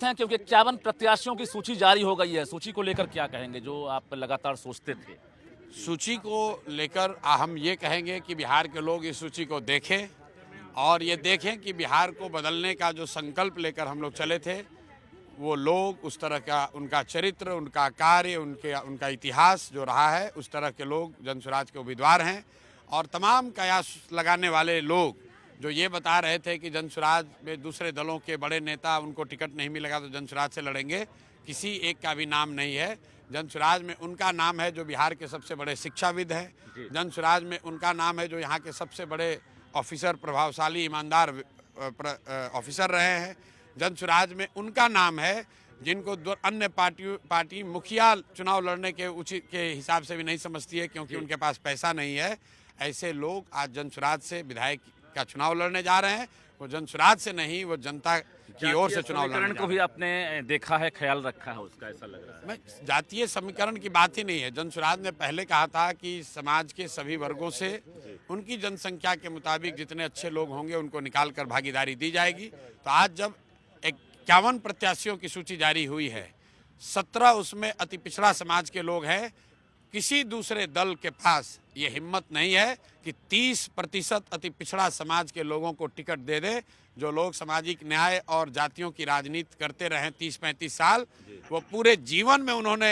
बात है, क्योंकि 51 प्रत्याशियों की सूची जारी हो गई है। सूची को लेकर क्या कहेंगे, जो आप लगातार सोचते थे? सूची को लेकर हम ये कहेंगे कि बिहार के लोग इस सूची को देखें और ये देखें कि बिहार को बदलने का जो संकल्प लेकर हम लोग चले थे, वो लोग उस तरह का उनका चरित्र, उनका कार्य, उनका इतिहास जो रहा है, उस तरह के लोग जनसुराज के उम्मीदवार हैं। और तमाम कयास लगाने वाले लोग जो ये बता रहे थे कि जनसुराज में दूसरे दलों के बड़े नेता, उनको टिकट नहीं मिलेगा तो जनसुराज से लड़ेंगे, किसी एक का भी नाम नहीं है। जनसुराज में उनका नाम है जो बिहार के सबसे बड़े शिक्षाविद हैं। जनसुराज में उनका नाम है जो यहाँ के सबसे बड़े ऑफिसर, प्रभावशाली, ईमानदार ऑफिसर रहे हैं। जनसुराज में उनका नाम है जिनको अन्य पार्टी मुखिया चुनाव लड़ने के उचित के हिसाब से भी नहीं समझती है, क्योंकि उनके पास पैसा नहीं है। ऐसे लोग आज जनसुराज से विधायक का चुनाव लड़ने जा रहे हैं। वो जनसुराज से नहीं, वो जनता की ओर से चुनाव लड़ने को भी आपने देखा है, ख्याल रखा है उसका, ऐसा लग रहा है? मैं जातीय समीकरण की बात ही नहीं है। जनसुराज ने पहले कहा था कि समाज के सभी वर्गों से उनकी जनसंख्या के मुताबिक जितने अच्छे लोग होंगे उनको निकाल कर भागीदारी दी जाएगी। तो आज जब 51 प्रत्याशियों की सूची जारी हुई है, 17 उसमें अति पिछड़ा समाज के लोग हैं। किसी दूसरे दल के पास ये हिम्मत नहीं है कि 30% अति पिछड़ा समाज के लोगों को टिकट दे दे। जो लोग सामाजिक न्याय और जातियों की राजनीति करते रहे 30-35 साल, वो पूरे जीवन में उन्होंने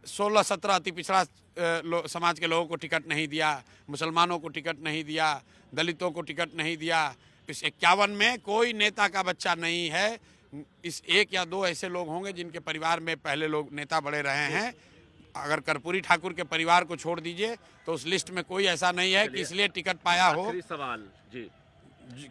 16-17 अति पिछड़ा समाज के लोगों को टिकट नहीं दिया, मुसलमानों को टिकट नहीं दिया, दलितों को टिकट नहीं दिया। इस 51 में कोई नेता का बच्चा नहीं है। इस 1 या 2 ऐसे लोग होंगे जिनके परिवार में पहले लोग नेता बड़े रहे हैं। अगर कर्पूरी ठाकुर के परिवार को छोड़ दीजिए तो उस लिस्ट में कोई ऐसा नहीं है कि इसलिए टिकट पाया हो। सवाल जी,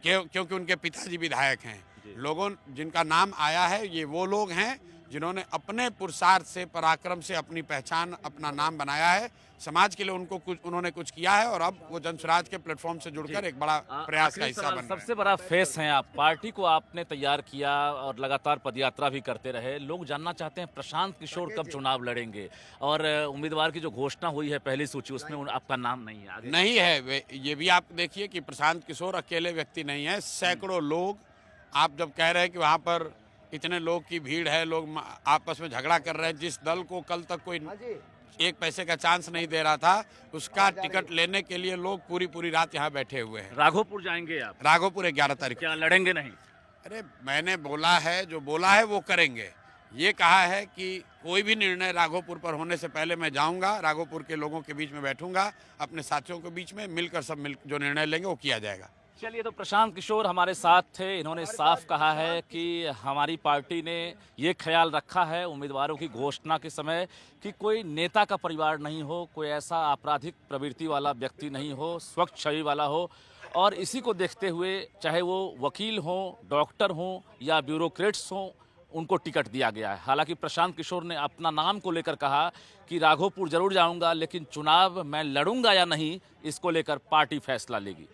क्योंकि उनके पिताजी विधायक हैं। लोगों जिनका नाम आया है, ये वो लोग हैं जिन्होंने अपने पुरुषार्थ से, पराक्रम से अपनी पहचान, अपना नाम बनाया है। समाज के लिए उन्होंने कुछ किया है और अब वो जनसुराज के प्लेटफॉर्म से जुड़कर एक बड़ा प्रयास का हिस्सा बन रहे हैं। सबसे बड़ा फेस हैं आप, पार्टी को आपने तैयार किया और लगातार पदयात्रा भी करते रहे। लोग जानना चाहते हैं प्रशांत किशोर कब चुनाव लड़ेंगे, और उम्मीदवार की जो घोषणा हुई है पहली सूची, उसमें आपका नाम नहीं है। आगे नहीं है। ये भी आप देखिए कि प्रशांत किशोर अकेले व्यक्ति नहीं है, सैकड़ों लोग। आप जब कह रहे हैं कि वहाँ पर इतने लोग की भीड़ है, लोग आपस में झगड़ा कर रहे हैं, जिस दल को कल तक कोई 1 पैसे का चांस नहीं दे रहा था, उसका टिकट लेने के लिए लोग पूरी रात यहाँ बैठे हुए हैं। राघोपुर जाएंगे आप? राघोपुर 11 तारीख। क्या लड़ेंगे? नहीं। अरे मैंने बोला है, जो बोला है वो करेंगे। ये कहा है कि कोई भी निर्णय राघोपुर पर होने से पहले मैं जाऊंगा, राघोपुर के लोगों के बीच में बैठूंगा, अपने साथियों के बीच में मिलकर जो निर्णय लेंगे वो किया जाएगा। चलिए, तो प्रशांत किशोर हमारे साथ थे। इन्होंने साफ कहा है कि हमारी पार्टी ने ये ख्याल रखा है उम्मीदवारों की घोषणा के समय कि कोई नेता का परिवार नहीं हो, कोई ऐसा आपराधिक प्रवृत्ति वाला व्यक्ति नहीं हो, स्वच्छ छवि वाला हो। और इसी को देखते हुए चाहे वो वकील हों, डॉक्टर हों या ब्यूरोक्रेट्स हों, उनको टिकट दिया गया है। हालांकि प्रशांत किशोर ने अपना नाम को लेकर कहा कि राघोपुर जरूर जाऊंगा, लेकिन चुनाव मैं लड़ूंगा या नहीं, इसको लेकर पार्टी फैसला लेगी।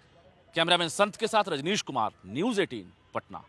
कैमरामैन संत के साथ रजनीश कुमार, न्यूज़ 18 पटना।